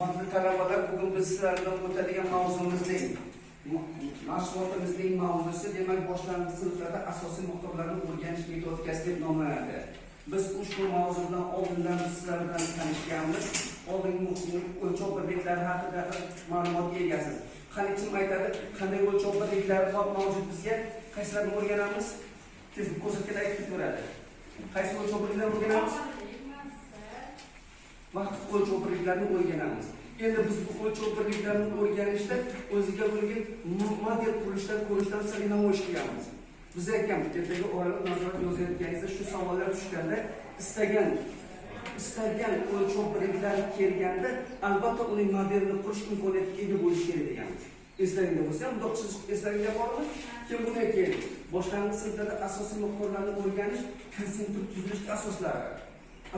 Hurmatli talabalar, bugun biz sizlar bilan o'tadigan mavzumizning mashg'ulotimizning mavzusi demak boshlang'ich sinflarda asosiy miqdorlarni o'rganish metodikasi deb nomlanadi. Biz ushbu mavzu bilan oldindan sizlar bilan tanishganmiz. Oldingi o'lchov birliklari haqida ma'lumotga egasiz. Qani kim aytadi, qanday o'lchov birliklari mavjud bizga? Qaysilarini o'rganamiz? Tez ko'rsatgan aytib beradi. Qaysi o'lchov birliklarini o'rganamiz? Vaqt o'lchov birliklarini o'rganamiz. Endi biz bu o'lchov birliklarini o'rganishda o'ziga bo'lgan model ko'rishdan sizga namoyish qilamiz. Biz aytganmiz, ertaga oraliq nazorat yozayotganingizda shu savollar tushganda istalgan o'lchov birliklari kelganda albatta uning modelini qurish imkoniyatiga ega bo'lish kerak deganmiz. Eslaringda bo'lsa ham, bundoq eslaringda bormi? Kim bunday keldi? Boshlang'ich sinflarda asosiy miqdorlarni o'rganish konsentrik tuzilishning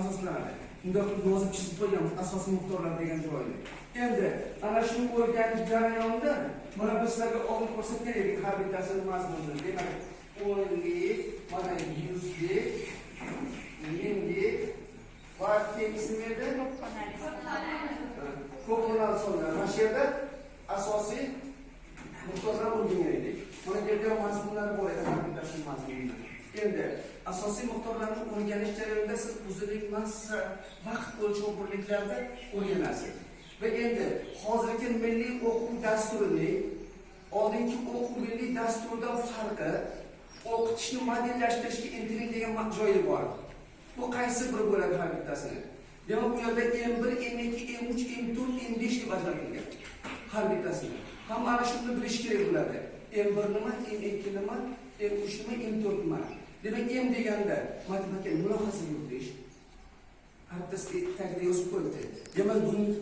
asoslari. Bunda yozib chizib qo'yganmiz asosiy miqdorlar degan joyni. Endi ana shu o'rganish jarayonida mana biz sizlarga oldin ko'rsatgan edik har bittasini mazmunini. Demak, 10lik, mana 100lik, 1000lik va tekisini edi. Ko'pxonali sonlar. Mana shu yerda asosiy miqdorlar o'rgangan edik. Mana bu yerda mazmunlar bor edi har bittasini mazmuni. Endi asosiy miqdorlarni o'rganish jarayonida siz uzunlik, massa, vaqt o'lchov birliklarida o'rganasiz. Va endi hozirgi milliy o'quv dasturining oldingi o'quv milliy dasturidan farqi o'qitishni modellashtirishga intiling degan joyi bor. Bu qaysi biri bo'ladi har bittasini? Demak, bu yerda M1, M2, M3, M4, M5 deb ajratilgan. Har bittasini. Hamma ana shuni bilish kerak bo'ladi. M1 nima, M2 nima, M3 nima, M4 nima. Demak, M deganda matematika mulohaza yuritish. Haftasi tagida yozib qo'ydi. Demak,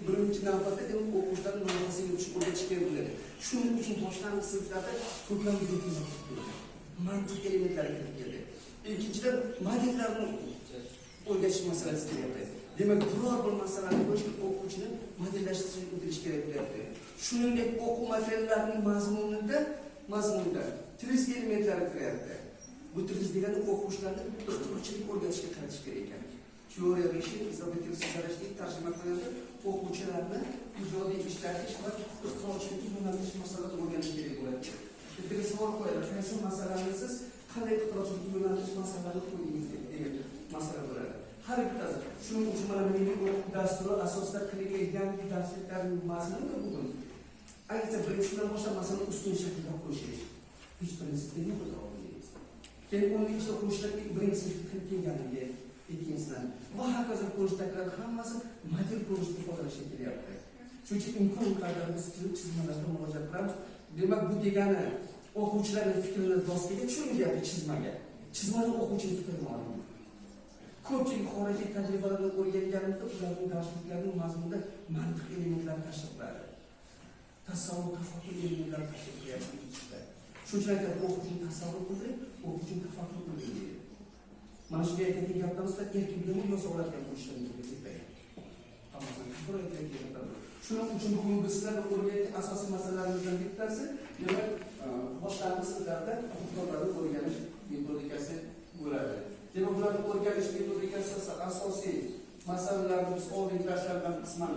birinchi navbatda demak o'quvchilarning mulohaza yuritish o'rgatish kerak bo'ladi. Shuning uchun boshlang'ich sinflarda ko'plab videolar bo'ladi. Mantiq elementlari kirib keldi. Ikkinchidan modellarni o'rgatish masalasi kelyapti. Demak, biror bir masalani bo'shqa o'quvchini modellashtirishga o'tirish kerak bo'lyapti. Shuningdek, o'quv materiallarining mazmunida tiriz elementlari kiryapti. Bu tiriz degani o'quvchilarni ixtirochilik o'rgatishga qaratish kerak ekan. Teoriya ishi, izobativ so'zlashlik, tarjima qilganda o'quvchilarni ijodiy ishlatish va ixtirochilikka yo'nalish masalalarini o'rganish kerak bo'ladi. Ertaga savol qo'yadi, qaysi masalani siz qanday ixtirochilikka yo'nalish masalalarini qo'ydingiz degan masala bo'ladi. Har bittasi. Shuning uchun mana milliy o'quv dasturi asosida qilingan yangi darsliklarning mazmuni bugun. Ayniqsa birinchidan boshlab masalani ustun shaklda qo'yish. Hech prinsipda yo'q edi. Keyin o'nlik ichida qo'shishlarga birinchi sinfga kelganligi, ikkinchisidan va hokazo qo'shishlarning hammasi model ko'rishdan foydalanishga kelyapti. Shuning uchun imkon qadar biz chizmalarga murojaat qilamiz. Demak, bu degani o'quvchilarning fikrini doskaga tushiryapti chizmaga. Chizmani o'quvchining fikrini oladi. Ko'pchilik xorijiy tajribalardan o'rganganimizda ularning darsliklarining mazmunida mantiq elementlari tashkil qiladi. Tasavvur, tafakkur elementlari tashkil qilyapti. Shuning uchun aytadi, o'quvchini tasavvur qildi, o'quvchini tafakkur qildi deydi. Mana shunday aytadigan gapimizda erkaklarni yoza oladigan bo'lishlarni aytadi. Shuning uchun bugun biz sizlarga o'rgatgan asosiy masalalarimizdan bittasi, demak, boshlang'ich sinflarda miqdorlarni o'rganish metodikasi bo'ladi. Demak, ularni o'rganish metodikasi asosiy masalalarni biz oldingi darslardan qisman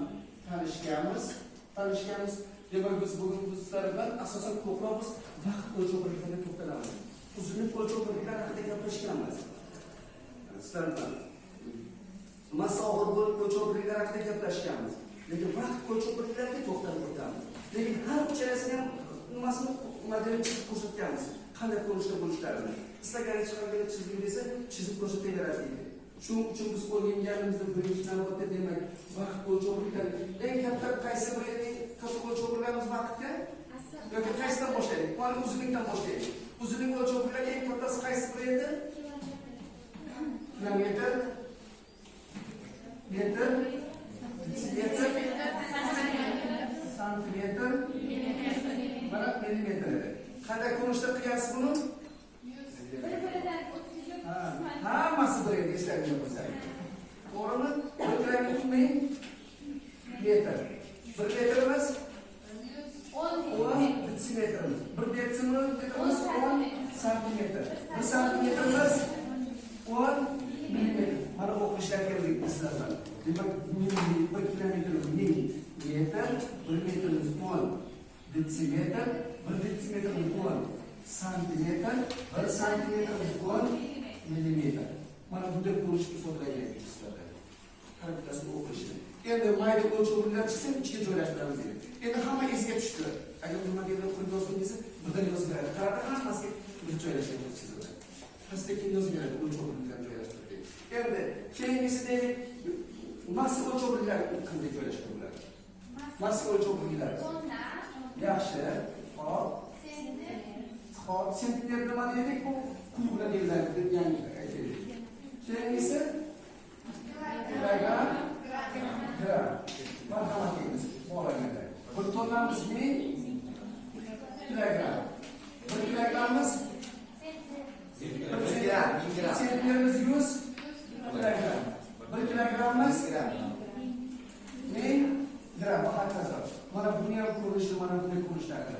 tanishganmiz. Demak, biz bugun sizlar bilan asosan ko'proq biz vaqt o'lchov birliklariga to'xtalamiz. Uzunlik o'lchov birliklari haqida gaplashganmiz. Sizlar bilan masofa o'lchov birliklari haqida gaplashganmiz. Lekin vaqt o'lchov birliklariga to'xtalib o'tamiz. Lekin har uchalasining ham nimasini modelini chizib ko'rsatganmiz. Qanday ko'rinishda bo'lishlarini. Istagancha qanday chizib desa, chizib ko'rsataveradi deydi. Shuning uchun biz o'rganganimizda birinchi navbatda demak, vaqt o'lchov birliklari eng katta qaysi biri katta o'lchov birliklarimiz vaqtga yoki qaysidan boshlaylik? Mana uzunlikdan boshlaylik. Uzunlik o'lchov birliklari eng kattasi qaysi biri edi? Kilometr, metr, santimetr, mana millimetr edi. Qanday ko'rinishda qiyos buni? Hammasi bir edi, eslaringizda bo'lsa. To'g'rimi? O'tiraylik tutmang. Metr. 1 metrimiz 10 detsimetrimiz. 1 detsimetrimiz 10 santimetr. 1 santimetrimiz 10 millimetr. Mana o'qishlar kerak bizlarga. Demak, 1 kilometr metr, 1 metrimiz 10 detsimetr, 1 detsimetrimiz 10 santimetr, 1 santimetrimiz 10 millimetr. Mana bunday ko'rish ifodalaydi sizlarga. Har bittasini o'qishni. Endi mayda o'lchovlar chiqsa, ichiga joylashtiramiz deydi. Endi hamma esga tushdi. Agar nima deb qo'yib yozsangiz, birdan yoziladi. Qarata hammasiga bir joylashtirib chiziladi. Pastda keyin yoziladi o'lchovlar joylashtirib. Endi keyingisida massa o'lchovlar qanday joylashtiriladi? Massa o'lchovlar. Yaxshi. Hop, sentimetr nima dedik? Bu kuy bilan deyiladi deb yangi aytdik. Keyingisi kilogram. Marhamat qilamiz. Bo'lamaydi. Bir tonnamiz kilogram. 1 kilogramimiz sentimetrimiz 100 kilogram. 1 kilogramimiz 1000 gram. Hokazo. Mana buni ham ko'rishni, mana bunday ko'rishlarni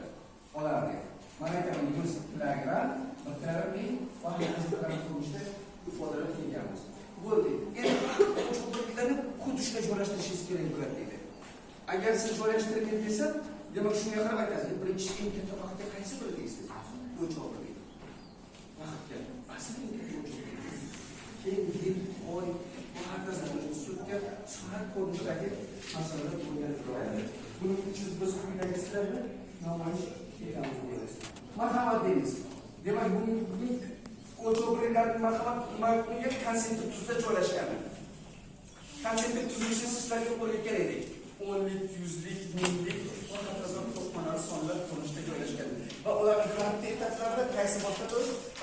olardi. Mana aytaman 100 kilogram, 1,5 va hokazo ko'rishda ifodalar kelganmiz. Bo'ldi. Endi cho'pliklarni xuddi shunday joylashtirishingiz kerak bo'ladi deydi. Agar siz joylashtirgan desa, demak shunga qarab aytasiz. Birinchi eng katta vaqtga qaysi biri deysiz? O'lchovlik. Vaqtga. Asli keyin yil, oy, hokazo sutga soat ko'rinishidagi masalalar bo'lgan turadi. Buning uchun biz quyidagi sizlarni namoyish etamiz. Marhamat deymiz. Demak, buning o'lchovlarning marhamatga konsentrik tuzda joylashgan. Konsentrik tuzilishni sizlarga o'rgatgan edik. 10lik, 100lik, 1000lik va hokazo to'pmalar sonlar ko'rinishda joylashgan. Va ularning g'alati etatlarida qaysi boshqa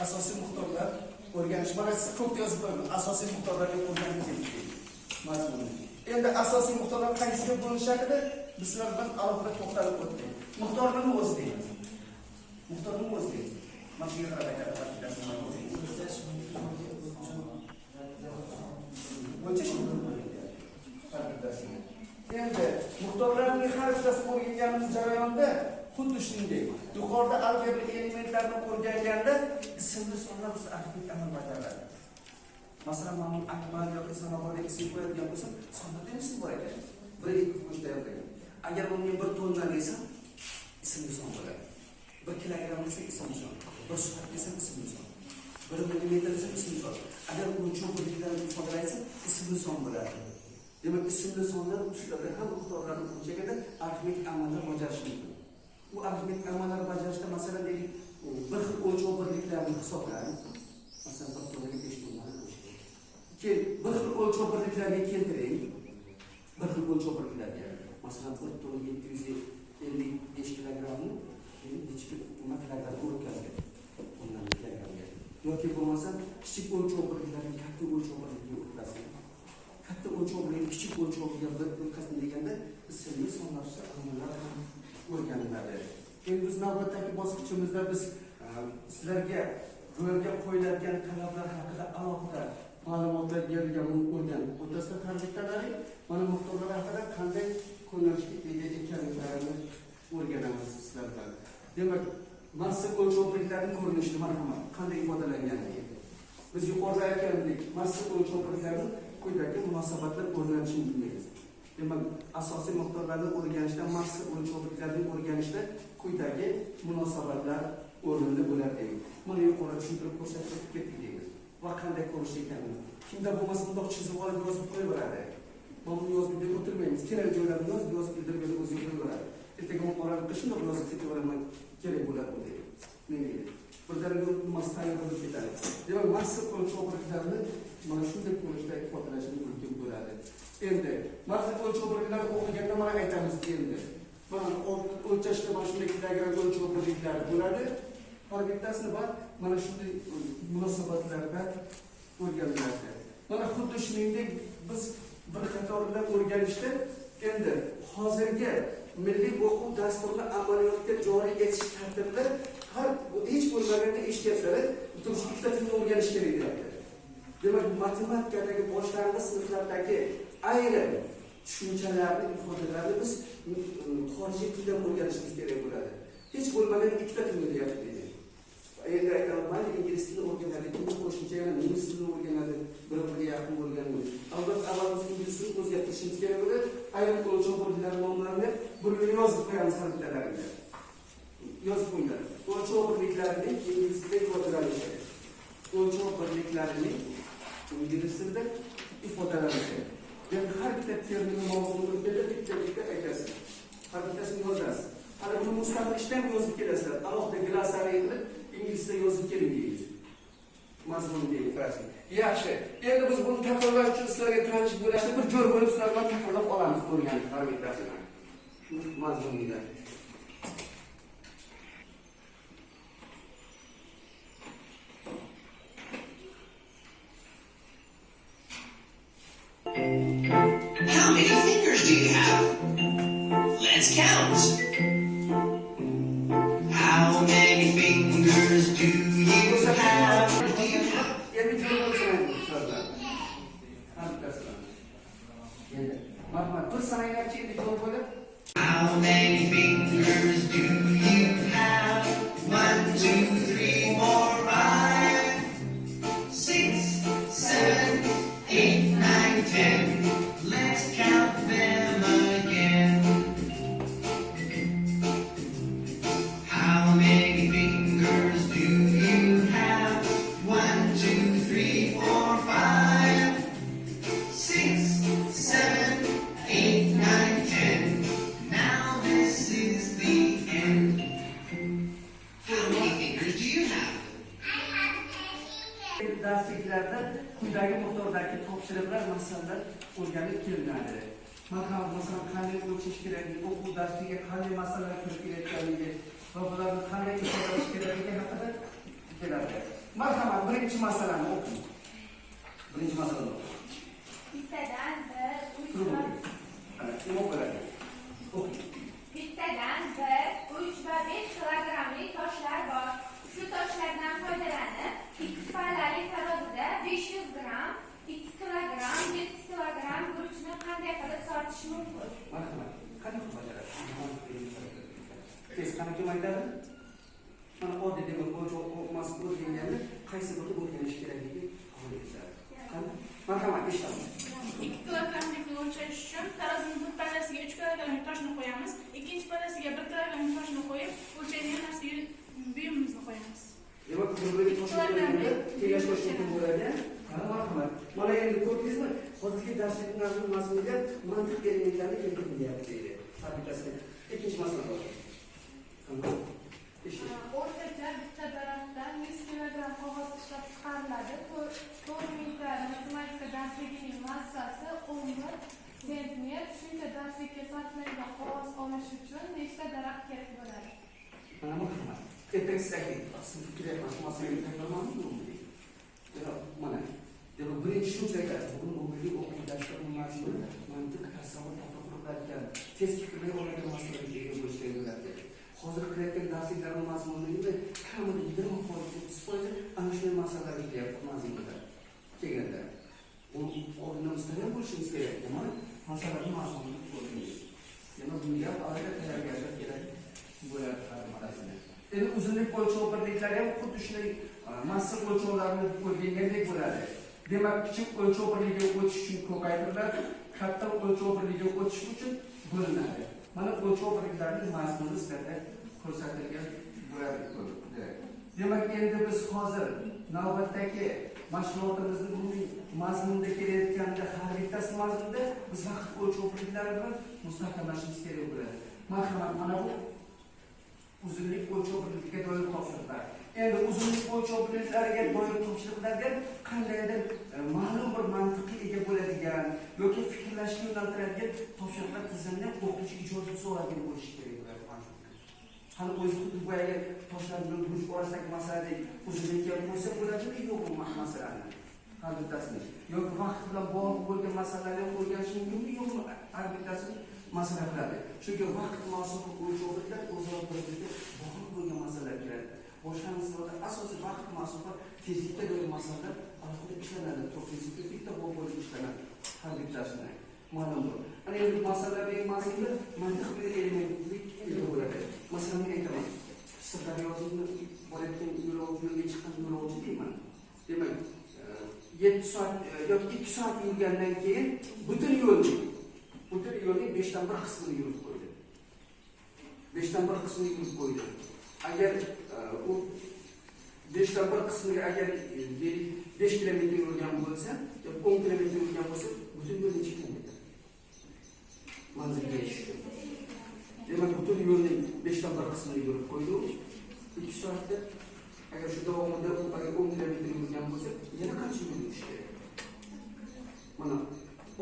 asosiy miqdorlar o'rganish. Mana siz ko'p yozib qo'ying. Asosiy miqdorlarga o'rganish. Mazmun. Endi asosiy miqdorlar qaysiga bo'linishi haqida bizlar bilan alohida to'xtalib o'tdik. Miqdorlarni o'zi deymiz. Miqdorni o'zi deymiz. Mana shunga qarab aytamiz. Endi miqdorlarning har bittasini o'rganganimiz jarayonda xuddi shunday. Yuqorida algebra elementlarini o'rganganda ismli sonlar biz arifmetik amal bajaradi. Masalan, men akmal yoki sanoqli ism qo'yadigan bo'lsam, sonlarda ism bor ekan. 1 2 3 deb qo'yaman. Agar uni 1 tonna desam, ismli son bo'ladi. 1 kilogramm desa ismli son. 1 soat desam ismli son. 1 millimetr desam ismli son. Agar uni cho'qqiliklarni ifodalaysa, ismli son bo'ladi. Demak, ismli sonlar ustida ham miqdorlarni o'lchaganda arifmetik amallar bajarish mumkin. Bu arifmetik amallarni bajarishda masalan deylik, bir xil o'lchov birliklarini hisoblang. Masalan, 1 tonna 5 tonna o'lchaydi. Keyin bir xil o'lchov birliklariga keltiring. Bir xil o'lchov birliklariga. Masalan, 1 tonna 755 kilogramni necha kilogramm o'tkazgan. Undan kilogramga. Yoki bo'lmasa, kichik o'lchov birliklariga katta o'lchov birligiga o'tkazgan. Katta o'lchovli, kichik o'lchovga bir o'tkazdim deganda ismli sonlarcha amallar ham o'rganiladi. Endi biz navbatdagi bosqichimizda biz sizlarga yo'lga qo'yiladigan talablar haqida alohida ma'lumotlar berilganini o'rganib o'tasizda tarbiyalanadi. Mana miqdorlar haqida qanday ko'rinishga ega ekanliklarini o'rganamiz sizlardan. Demak, massa o'lchovliklarining ko'rinishini marhamat qanday ifodalanganligi. Biz yuqorida aytgandek, massa o'lchovliklarini quyidagi munosabatlar o'rganishni bilmaymiz. Demak, asosiy miqdorlarni o'rganishda, massa o'lchovliklarining o'rganishda quyidagi munosabatlar o'rnida bo'ladi. Buni yuqorida tushuntirib ko'rsatib ketdik deymiz. Va qanday ko'rish ekanini. Kimda bo'lmasa bundoq chizib olib yozib qo'yaveradi. Buni yozib deb o'tirmaymiz. Kerak joylarni yozib bildirib o'zi yo'qolaveradi. Ertaga muqorrani qishni yozib ketaveraman, kerak bo'ladi bu deydi. Menga birdan yo'lmas tayyor bo'lib ketadi. Demak, massa o'lchovliklarini mana shunday ko'rinishda ifodalashni mumkin bo'ladi. Endi massa o'lchovliklarini o'qiganda mana aytamiz endi. Mana o'lchashda mana shunday kilogramm o'lchovliklari bo'ladi. Har bittasini bor mana shunday munosabatlarda o'rganiladi. Mana xuddi shuningdek biz bir qatorda o'rganishda endi hozirgi milliy o'quv dasturini amaliyotga joriy etish tartibida har hech bo'lmaganda eshitganlar, turmush ikkita tilni o'rganish kerak deyapti. Demak, matematikadagi boshlang'ich sinflardagi ayrim tushunchalarni, ifodalarni biz xorijiy tilda o'rganishimiz kerak bo'ladi. Hech bo'lmaganda ikkita tilni deyapti deydi. Endi aytaman, ingliz tilini o'rganadi, keyin qo'shimcha yana nemis tilini o'rganadi, bir-biriga yaqin bo'lganini. Albatta, avval ingliz tilini o'zgartirishimiz kerak bo'ladi. ayrim o'lchov birliklari nomlarini burga yozib qo'yamiz har bittalarini. Yozib qo'yinglar. O'lchov birliklarining ingliz tilida ifodalanishi. O'lchov birliklarining ingliz tilida ifodalanishi. Yani har bitta termin mavzuni bitta aytasiz. Har bittasini yozasiz. Hali buni mustaqil ishdan yozib kelasizlar. Alohida glossariy qilib inglizcha yozib keling deymiz. Mazmun deymiz. Yaxshi. Endi biz buni takrorlash uchun sizlarga tanishib bo'lishni bir jo'r bo'lib sizlar bilan takrorlab olamiz ko'rgan har bittasini. Shu mazmunida. How many fingers do you have? Let's count. How many fingers do you have? Endi jo'r bo'lsin sizlar. Har bittasini. Endi marhamat bir sananglarchi endi jo'r bo'lib. How many fingers do you have? 1, 2, 3, 4, 5, 6, 7, 8, 9, 10. Let's count them again. How many fingers do you have? 1, 2, 3, 4, 5, 6, 7, 8, 9, 10. Now this is the end. How many fingers do you have? Darsliklarda quyidagi miqdordagi topshiriqlar masalalar o'rganib kelinadi. Masalan, qanday o'lchash kerakligi, o'quv darsiga qanday masalalar kirib kelayotganligi va bularni qanday ifodalash kerakligi haqida keladi. Marhamat, birinchi masalani o'qing. Birinchi masalani o'qing. Bittadan 1, 3 va nima bo'ladi? O'qing. bittadan 1, 3 va 5 kilogrammli toshlar bor. Shu toshlardan foydalanib, ikki pallali tarozida 500 gram, 2 kilogramm, 7 kilogramm guruchni qanday qilib sotish mumkin? Marhamat, qanday qilib bajaradi? Tez qanaqa kim aytadi? Mana oddiy deb o'lchov o'rganganda qaysi biri o'rganish kerakligi qonunchilar. Qani? Marhamat, eshitamiz. 2 kilogrammlikni o'lchash uchun tarozining bir pallasiga 3 kilogrammlik toshni qo'yamiz, ikkinchi pallasiga 1 kilogrammlik toshni qo'yib, o'lchaydigan narsaga buyumimizni qo'yamiz. Demak, bir-biriga toshlarni tenglashtirishga mumkin bo'ladi. Marhamat. Mana endi ko'rdingizmi? Hozirgi darsliklarning mazmuniga mantiq elementlarni keltirilyapti deydi. Sabitasi. Ikkinchi masala bor. Tamam. O'rtacha bitta daraxtdan 100 kilogramm qog'oz ishlab chiqariladi. 4 metr matematika darsligining massasi 11 sentner. Shuncha darslikka sarflangan qog'oz olish uchun nechta daraxt kerak bo'ladi? Marhamat. Ertagidagi asl fikrlar masalaga takrorlanmaydi. Mana birinchi shunchaki bugun umumiy o'quv dasturlari mazmuni mantiq tasavvur tafakkurlarga tez fikrlay oladigan masalalarga ega bo'lish kerak bo'ladi. Hozir qilayotgan darsliklarning mazmunida kamida 20% ana shunday masalalarga kelyapti mazmunda. Kelganda o'rnimizda ham bo'lishimiz kerak. Demak, masalalarning mazmunini ko'ramiz. Demak, bunga alohida tayyorgarlik kerak bo'ladi marasida. Endi uzunlik o'lchov birliklari ham xuddi shunday massa o'lchovlarini ko'rgandek bo'ladi. Demak, kichik o'lchov birligiga o'tish uchun ko'paytiriladi, katta o'lchov birligiga o'tish uchun bo'linadi. Mana o'lchov birliklarining mazmuni sifatida ko'rsatilgan bo'ladi. Demak, endi biz hozir navbatdagi mashg'ulotimizning umumiy mazmunida kelayotganda har bittasi mazmunda biz vaqt o'lchov birliklari bilan mustahkamlashimiz kerak bo'ladi. Marhamat, mana bu uzunlik o'lchov birligiga doir topshiriqlar. Endi uzunlik o'lchov birliklariga doir topshiriqlarga qandaydir ma'lum bir mantiqiy ega bo'ladigan yoki fikrlashga yo'naltiradigan topshiriqlar tizimini o'quvchi ijodiy so'ragan bo'lishi kerak bo'ladi. Hali o'zi xuddi boyagi toshlar bilan guruch orasidagi masaladek uzunlikka qo'ysa bo'ladimi yo'qmi masalani? Har bittasini. Yoki vaqt bilan bog'liq bo'lgan masalalarni o'rganish mumkinmi yo'qmi? Har bittasini masala qiladi. Chunki vaqt masofa o'lchov birliklar o'zaro bir-biriga bog'liq bo'lgan masalalar keladi. Boshqa misolda asosiy vaqt masofa tezlikka doir masalalar alohida ishlanadi. To'g'risi bitta bo'lib ishlanadi. Har bittasini. Ma'lumdir. Ana endi masalalarning mazmuni mantiq bilan elementlik bo'ladi. Masalan, men aytaman. Sirdaryodan borayotgan yo'lovchiga chiqqan yo'lovchi deyman. Demak, 7 soat yoki 2 soat yurgandan keyin butun yo'lni yo'lning 5dan 1 qismini yurib qo'ydi. 5dan 1 qismini yurib qo'ydi. Agar u 5dan 1 qismiga agar 5 kilometr yurgan bo'lsa, 10 kilometr yurgan bo'lsa, butun yo'l necha kilometr? Manzilga yetishdi. Demak, butun yo'lning 5dan 1 qismini yurib qo'ydi. 2 soatda agar shu davomida u agar 10 kilometr yurgan bo'lsa, yana qancha yo'l yurishi kerak? Mana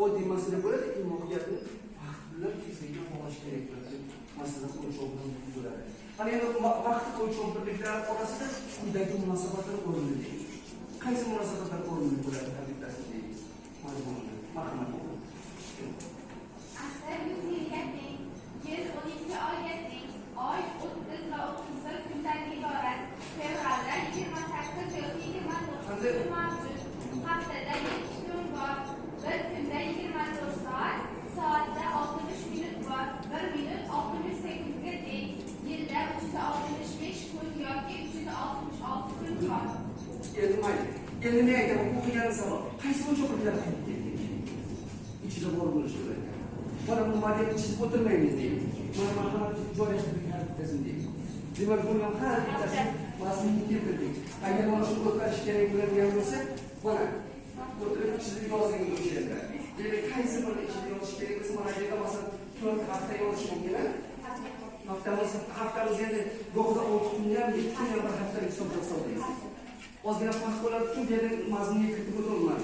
oddiy masala bo'ladiki, mohiyatni vaqt bilan tezlikda bog'lash kerak bo'ladi. Masalan, o'lchov bilan bo'ladi. Ana endi vaqt o'lchov birliklari orasida quyidagi munosabatlar o'rinli deymiz. Qaysi munosabatlar o'rinli bo'ladi? Tabiatda deymiz. Marhamat. Asr 100 yilga teng, yil 12 oyga teng, oy 30 va 31 kundan iborat. Fevralda 28 yoki 29 kun mavjud. Haftada 7 kun bor. Bir kunda 24 soat, soatda 60 minut bor. 1 minut 60 sekundga teng. Yilda 365 kun yoki 366 kun bor. Endi men aytaman, o'qigan savol. Qaysi o'lchovlar ichida bor bo'lishi kerak? Mana bu modelni chizib o'tirmaymiz deymiz. Mana marhamat joylashtirib harakatlasin deymiz. Demak, buni har bittasi mazmunni keltirdik. Agar mana shu o'tkazish kerak bo'ladigan bo'lsa, mana o'tirib chizib yozing o'sha yerda. Demak, qaysi bir ichida yozish kerak bo'lsa, mana bu yerda masalan 4 hafta yozish mumkin. Haftamiz endi go'zda 6 kunga, 7 kunga bir haftalik hisoblaymiz. Ozgina farq bo'ladi-ku, bu yerda mazmunga kiritib o'tirmayman.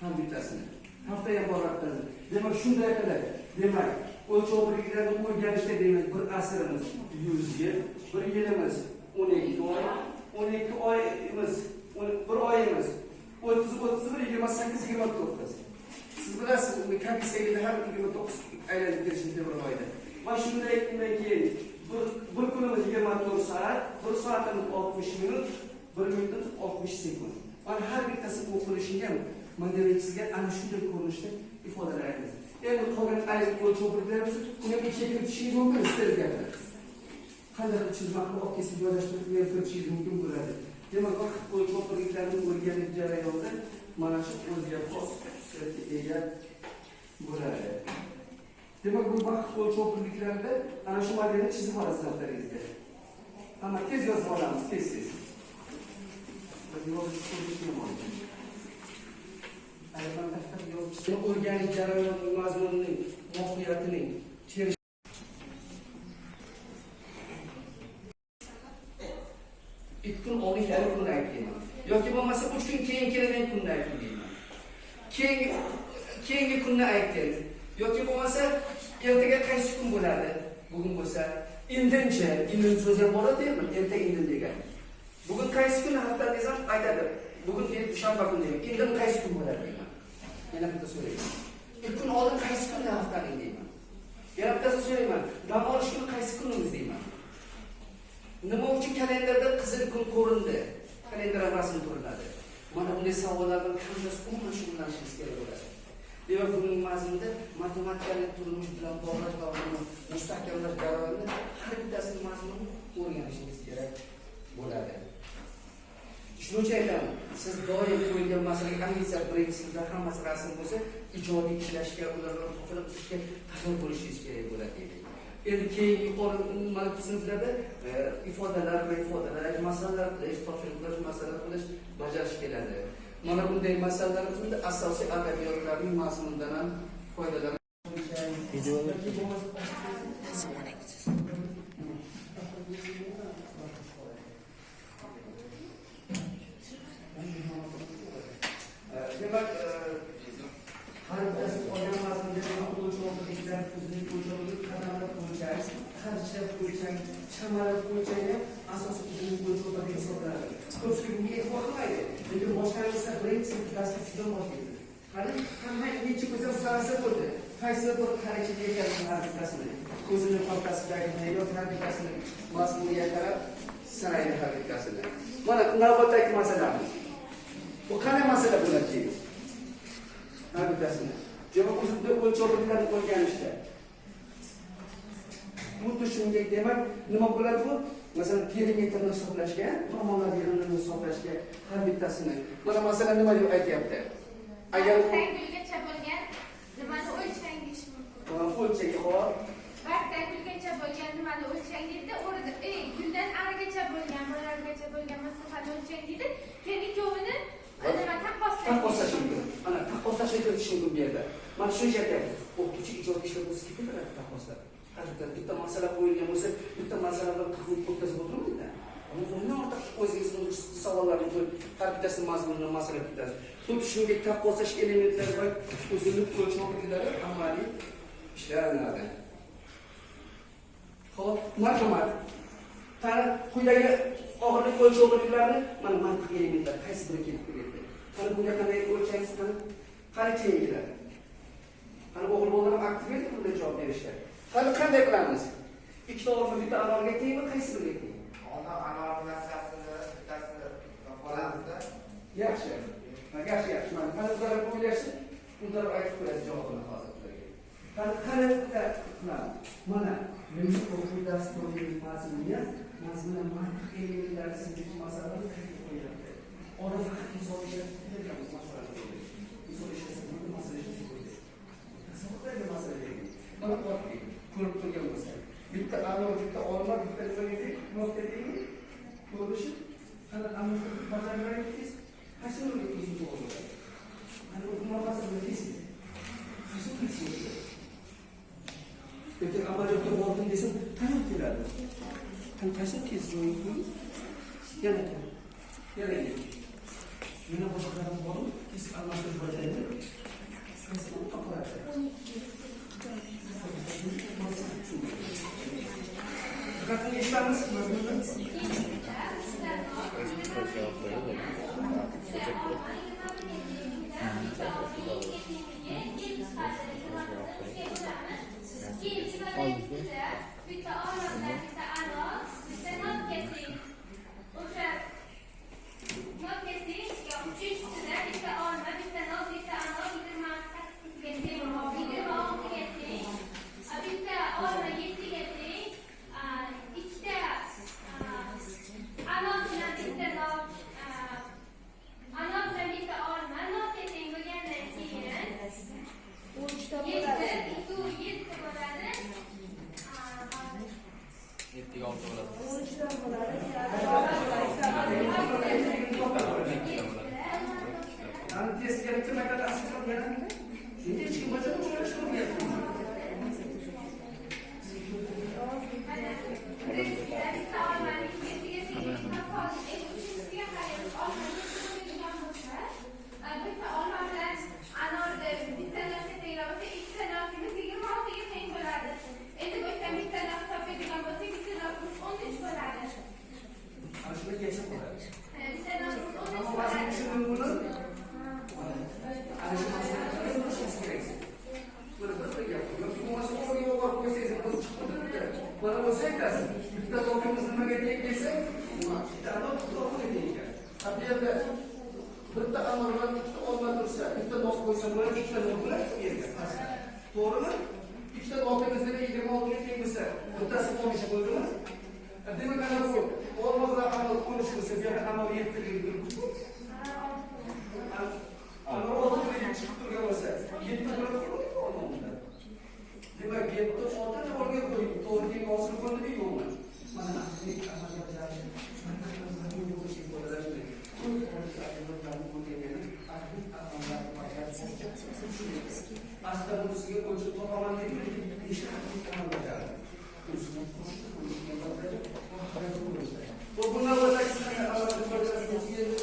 Har bittasini. Hafta ham boradi. Demak, shunday qilib, demak, o'lchov birliklarni o'rganishda demak, bir asrimiz 100 yil, bir yilimiz 12 oy, 12 oyimiz, bir oyimiz 30, 31, 28, 29. Siz bilasiz, uni kompensatsiyaga har 29 aylanib kirishni bir oyda. Mana shunday keyin bir kunimiz 24 soat, 1 soatimiz 60 minut, 1 minut 60 sekund. Mana har bittasi o'qilishiga modelingizga ana shunday ko'rinishda ifodalaymiz. Endi qolgan ayrim o'lchovlarimiz uni ichiga kiritishingiz mumkin, istalgan. Qanday qilib chizmoqni olib kesib joylashtirib kiritishingiz mumkin bo'ladi. Demak, vaqt o'lchovlarni o'rganish jarayonida mana shu o'ziga xos strategiya bo'ladi. Demak, bu vaqt o'lchovlarida ana shu modelni chizib olasiz daftaringizga. Hamma tez yozib olamiz, tez. O'rganish jarayoni mazmunining mohiyatining ikki kun oldingi kunni aytayman. Yoki bo'lmasa 3 kun keyin keladigan kunni aytayman. Keyingi kunni ayting. Yoki bo'lmasa ertaga qaysi kun bo'ladi? Bugun bo'lsa indincha, indin so'zi ham boradi-ku, ertaga indin degan. Bugun qaysi kun hafta desam aytadi. Bugun dushanba kuni deyman. Indin qaysi kun bo'ladi deyman. Yana bitta so'rayman. İlk kun oldin qaysi kunni haftaning deyman. Yana bittasi so'rayman. Dam olish kuni qaysi kunimiz deyman. Nima uchun kalendarda qizil kun ko'rindi? Kalendar rasmi ko'rinadi. Mana bunday savollardan qanday umuman shug'ullanishingiz kerak bo'ladi. Demak, buning mazmunida matematikalik turmush bilan bog'lash va uni mustahkamlash jarayonida har bittasini mazmunini o'rganishingiz kerak bo'ladi. Shuning uchun aytaman, siz doim qo'yilgan masalaga ayniqsa birinchisinda hammasi rasm bo'lsa, ijodiy ishlashga, ularni topilib ishga tayyor bo'lishingiz kerak bo'ladi. Endi keyingi sinflarda ifodalar, masalalar qilish, topshiriqlar, masalalar qilish bajarish keladi. Mana bunday masalalarimizni asosiy adabiyotlarning mazmunidan ham foydalanib demak, har bittasi olgan mazmunga o'lchovliklar, tuzlik o'lchovlik, qadamlar o'lchash, qarishlar o'lchash, chamalab o'lchash ham asosiy tuzlik o'lchovlar hisoblanadi. Ko'pchilik bunga e'tibor qilmaydi. Lekin boshqarishda birinchi dasturchidan boshlaydi. Qani hamma necha ko'zam sarasa bo'ldi. Qaysi bir qarachiga ekan har bittasini. Ko'zini orqasidagi yo'q har bittasini mazmuniga qarab sanaydi har bittasini. Mana navbatdagi masalamiz. Bu qanday masala bo'ladi? Har bittasini. Demak, o'zida o'lchovlarni o'rganishda. Xuddi shuningdek, demak, nima bo'ladi bu? Masalan, perimetrni hisoblashga, tomonlar yig'inini hisoblashga har bittasini. Mana masalan nima deb aytyapti? Agar tangulgacha bo'lgan nimani o'lchangiz mumkin? o'lchagi hop. Barda gulgacha bo'lgan nimani o'lchang deydi. O'rida guldan arigacha bo'lgan, bo'largacha bo'lgan masofani o'lchang deydi. Keyin ikkovini nima taqqoslash mumkin. Mana taqqoslashni kiritish mumkin bu yerda. Mana shuni aytyapman. O'qituvchi ijod ishlab o'zi ketadi taqqoslab. Hozirda bitta masala qo'yilgan bo'lsa, bitta masala bilan qiziq o'tkazib o'tirmaydi. Undan ortiq o'zingizning savollarni qo'yib, har bittasini mazmunini masala bitadi. Xuddi shunday taqqoslash elementlari va o'zini o'lchmoqlilari amaliy ishlanadi. Xo'p, marhamat. Qani quyidagi og'irlik o'lchovliklarini mana mantiq elementlar qaysi biri kelib keladi? Qani bunga qanday o'lchangiz qani keyin keladi? Qani o'g'il bolalar aktiv edi bunday javob berishga. Qani qanday qilamiz? Ikkita o'g'il bitta anorga tengmi, qaysi biriga teng? Anor narsasini bittasini qo'lamizda. Yaxshi. Yaxshi. Mana ularga qo'yilasiz, ular aytib qo'yasiz javobini hozir ularga. Qani mana men o'quv dasturining mazmuni mantiq elementlari singdirish masalalari kirib qo'yiladi. Ora faqat misol ishlatilgan masalalar. Misol ishlatilgan masalalar. Tasavvurga masalalar. Mana ko'rib turgan bo'lsa, bitta anor, bitta olma, bitta joyga nuqtadagi ko'rishi qana amalga bajaryapsiz. Qachon o'zingiz bo'ladi? Mana bu munosabatni bilasiz. Lekin amaliyotga bordim desam, qayerga keladi? Qaysi tez joyga qo'yib, yana yana boshqalarni borib, tez almashtirish bajaradi. Qaysi topiladi? Qanday ishlamiz? Bitta olma, bitta anor, bitta nokketing. O'sha nokketing uchinchisidan bitta olma, bitta nok, bitta anor, bitta bitta olma 7 ga teng. Ikkita anor bilan bitta nok, anor bilan bitta olma, nokka teng bo'lgandan keyin 7 bo'ladi. 7 6 bo'ladi. Ani tezkor kimga tasdiqlangan? Hech kim bajarib ko'rishmayapti. Bana olsa eklersin. Bitta tokumuz nimaga teng kelsa, bitta anor to'g'ri teng ekan. Tabiatda bitta anordan ikkita olma tursa, bitta nok qo'ysa bo'ladi, ikkita nok bilan yerga. To'g'rimi? Ikkita nokimizda 26 ga teng bo'lsa, bittasi 13 bo'ldimi? Demak, ana bu olma bilan anor 13 bo'lsa, bu yerda anor 7 ga kirib. Anor 6 ga chiqib turgan bo'lsa, 7 bilan olma. Demak, 7 6 o'rga qo'yib, to'g'ri hosil bo'ldi yo'qmi? Mana nek amalga oshirish. Asta bunisiga o'lchab topaman deb ishni amalga oshiradi. Bu bundan o'taki amalga oshiradi.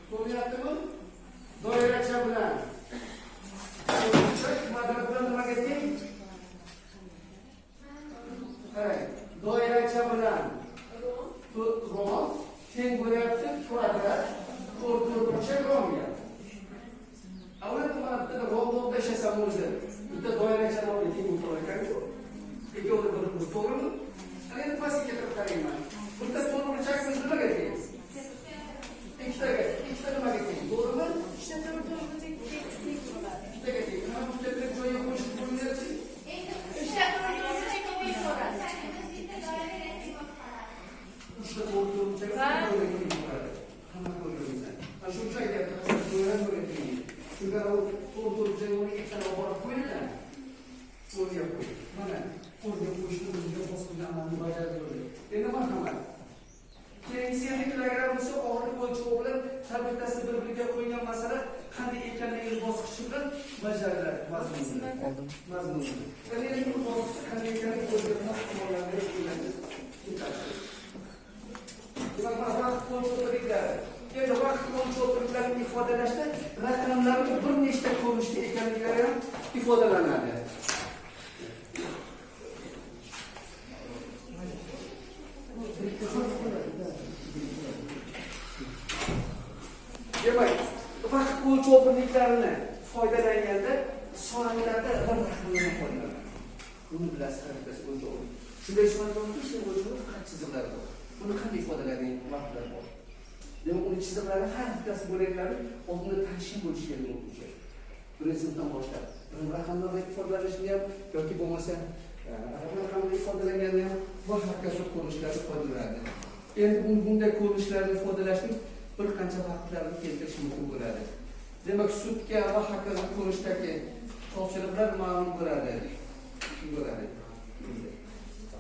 Ko'ryaptimi? Doiracha bilan. Kvadratdan nimaga teng? Doiracha bilan rom teng bo'lyapti kvadrat, to'rtburchak romga. Avval mana bitta romda ishlasam o'zi, bitta doiracha romga teng bo'lar ekan-ku. Ikkovini birlashtirib to'g'rimi? Endi pastga kelib qarayman. Bitta to'rtburchakimiz nimaga teng? Ikkita nimaga teng? To'g'rimi? Ikkitaga teng. Mana bu yerga joyga qo'shib qo'yinglar-chi. Endi 3 ta to'rtburchak teng bo'ladi. Shunga to'g'ri joyga ikkala olib qo'yinglar. O'rga qo'y. Mana o'rga qo'yishni o'ziga bosqichda amalni bajarib ko'rdik. Endi marhamat. Keyingi 50 kilogramm bo'lsa og'irlik o'lchovi bilan har bittasi bir-biriga qo'ygan masala qanday ekanligini bosqichi bilan bajariladi mazmunni. Endi bu bosqichda qanday ekanligini o'zgarmas tomonlarga qo'yiladi. Vaqt o'lchovrliklari. Endi vaqt o'lchovrliklarini ifodalashda raqamlarning bir nechta ko'rinishda ekanliklari ham ifodalanadi. Demak, vaqt o'lchovrliklarini foydalanganda soniyalarda raqamlarni qo'llanadi. Buni bilasiz, haqiqatda o'lchovi. Shunday sonlarni ishni o'lchovi faqat chizimlar bor. Buni qanday ifodalaydigan vaqtlar bor. Demak, uni chizimlari har bittasi bo'laklari oldinda tanishib bo'lish kerak o'quvchi. Birinchi sinfdan boshlab raqamlarni ifodalashni ham yoki bo'lmasa raqamlarni ifodalanganda ham bosh hokazo ko'rinishlarni ifodalanadi. Endi bunday ko'rinishlarni ifodalashning bir qancha vaqtlarni keltirish mumkin bo'ladi. Demak, sudga va hokazo ko'rinishdagi topshiriqlar ma'lum bo'ladi.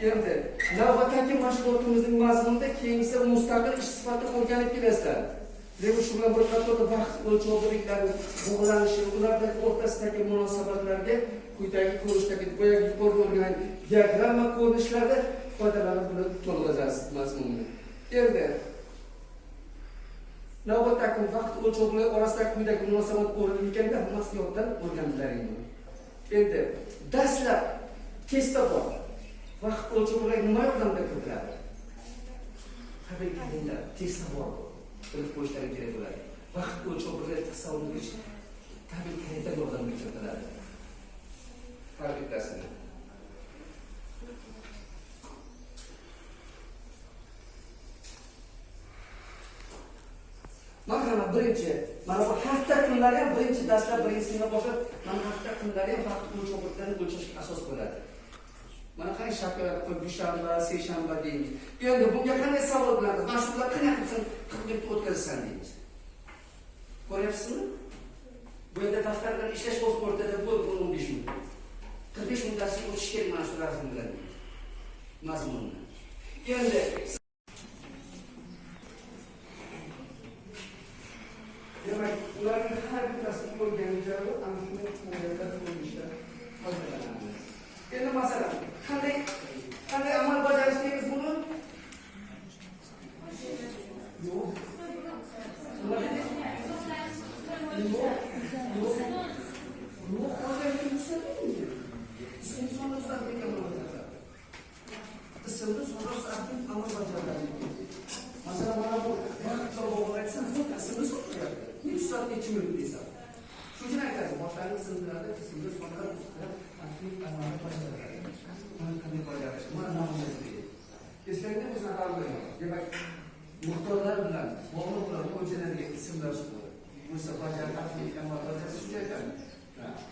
Endi navbatdagi mashg'ulotimizning mazmunida keyingisi mustaqil ish sifatini o'rganib kelasizlar. Lekin shu bilan bir qator vaqt o'lchovliklari bog'lanishi, ularning o'rtasidagi munosabatlarga quyidagi ko'rinishdagi boyagi ko'rilgan diagramma ko'rinishlarda foydalanib bilan to'lg'azasiz mazmunni. Endi navbatdagi vaqt o'lchovlari orasidagi quyidagi munosabat o'rnatganda hammasi yoddan o'rganilaring. Endi dastlab testda bor. Vaqt o'lchovlari nima yordamida kiritiladi? Tabiiyki, testda bor. Bilib qo'yishlari kerak bo'ladi. Vaqt o'lchovlari tasavvur qilish tabiiy hayotda yordamga kiritiladi. Har bittasini. Mana birinchi, mana bu hafta kunlari ham birinchi dastlab birinchisiga boshlab, mana hafta kunlari ham vaqt o'lchovlarini o'lchashga asos bo'ladi. Mana qanday shakllar qo'yib dushanba, seshanba deymiz. Endi bunga qanday savol bo'ladi? Mashhurlar qanday qilsan, 40 minutda o'tkazsan deymiz. Ko'ryapsizmi? Bu yerda daftarlar ishlash o'rtada bo'lib 15 minut. 45 minutasi o'tish kerak mana shu rasm bilan. Mazmunni. Endi demak, ularning har bittasini o'rganishlar ana shunday qo'llarda qo'yishlar foydalanadi. Endi masalan, qanday amal bajarishimiz buni? Yo'q. Ismni so'rashdan amal bajariladi. Masalan, mana bu vaqtga bog'laysan, bu ismni so'rayapti. 3 soat 2 minut desam. Shu uchun aytadi, boshlangiz sinflarda ismni so'rab ustida aktiv amalga bajariladi. Mana qanday bajarish, mana namunasi. Kesganda biz nazarda demak, muxtorlar bilan bog'liq bilan o'lchanadigan ismlar bor. Bu esa bajarib aktiv amal bajarish shunday ekan.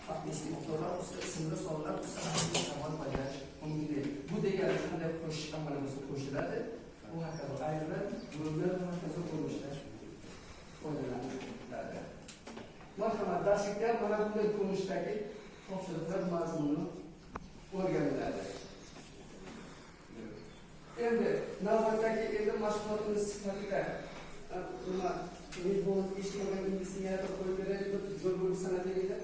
Faqat muxtorlar ustida ismni so'rab ustida amal bajarish mumkin. Bu degani qanday qo'shish amalimizni qo'shiladi. Bu haqida ayrimlar bo'lgan haqida ko'rishlar foydalaniladi. Marhamat, darslikda mana bunday ko'rinishdagi topshiriqlar mazmuni o'rganiladi. Endi navbatdagi mashg'ulotimiz sifatida nima mezbon eshitmagan inglizcha yaratib qo'yib beraylik, bir joy bo'lib sanab beraylik.